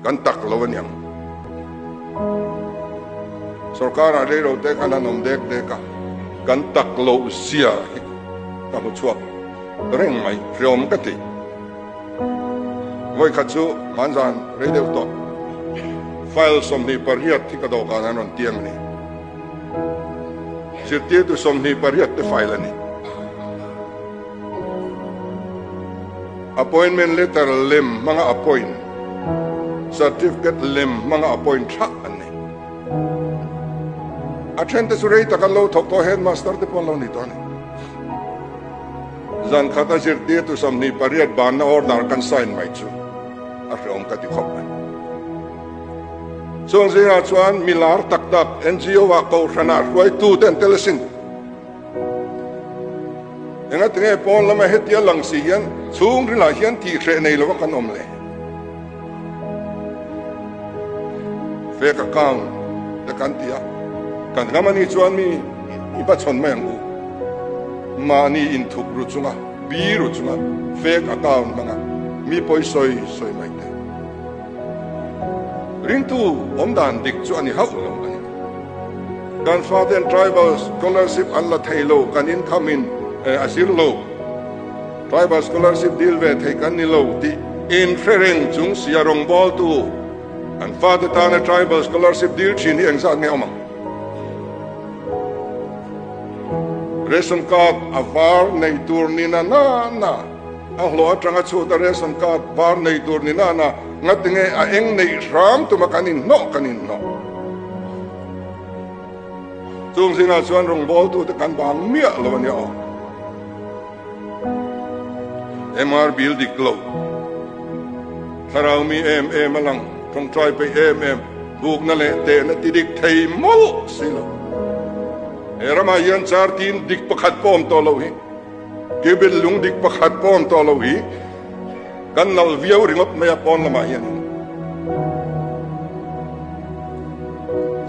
kan tak lo niang sarkar a le ro te kan anom dek te ka kan tak lo sia ka mu chuak reng mai riom ka ti voi khachu manjan radio to file somni pariat thi ka do ka nan tiang ni sirti tu somni pariat te file ni appointment letter lem mga appoint certificate lem mga appoint tha ani attend the survey ta kan lo thok to headmaster te pon lo ni to ni zan khata sirti tu somni pariat ban na order kan sign mai chu a rom ka ti khop chung zinga chuan milar tak tak NGO wa ko rana roi tu ten telesin enga tinge pon lama hetia lang si hian chung rila hian ti hre nei lo kan om le fake account te kan tia kan gamani chuan mi iba chon mai ang u mani in thuk ru chunga bi ru chunga fake account manga mi poi soi mai te ring tu omdan dik chu ani hau lo ani kan father tribal scholarship alla thei lo kan income in asir lo tribal scholarship deal ve thei kan ni lo ti in reng chung sia rong bol tu an father tana tribal scholarship deal chin hi engza nge omang ration card avar nei tur ni na ang lo atanga chu da ration card var nei tur ni na ngatinge a eng nei ram tu makanin no chung singa chuan rong bol tu te kan bang mia lo ni o MR bill diklo tharau mi alang trong try pe buk na le te na tidik thei mol silo erama yan char tin dik pakhat pom to lo hi kebil lung dik pakhat pom to lo hi kan nal viau ringop maya pon lama yan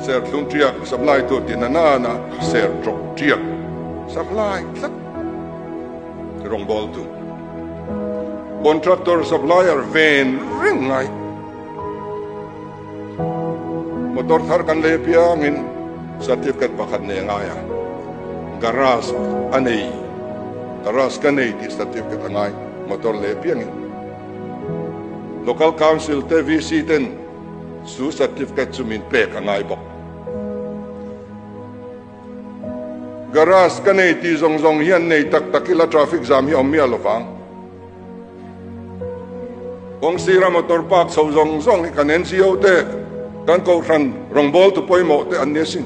ser tlung triak supply to tinana ser trok triak supply tlat rong bol tu contractor supplier ven ring ngai motor thar kan le pia ngin certificate pakhat ne ngaya garage anei garage kanei ti certificate ngai motor le pia ngin local council te VC ten su certificate chumin pe ka ngai bok garage kanei ti zong hian nei tak takila traffic jam hi om mi alofang kong sira motor park so zong kan NGO te kan ko ran rong bol tu pawimawh te an nesin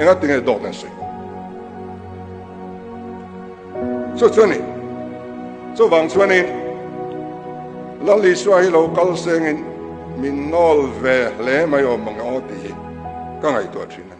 enga tinge do tan sei so chani so wang chani lali swai local sengin min nol ve le mai o mang o ti ka ngai to thin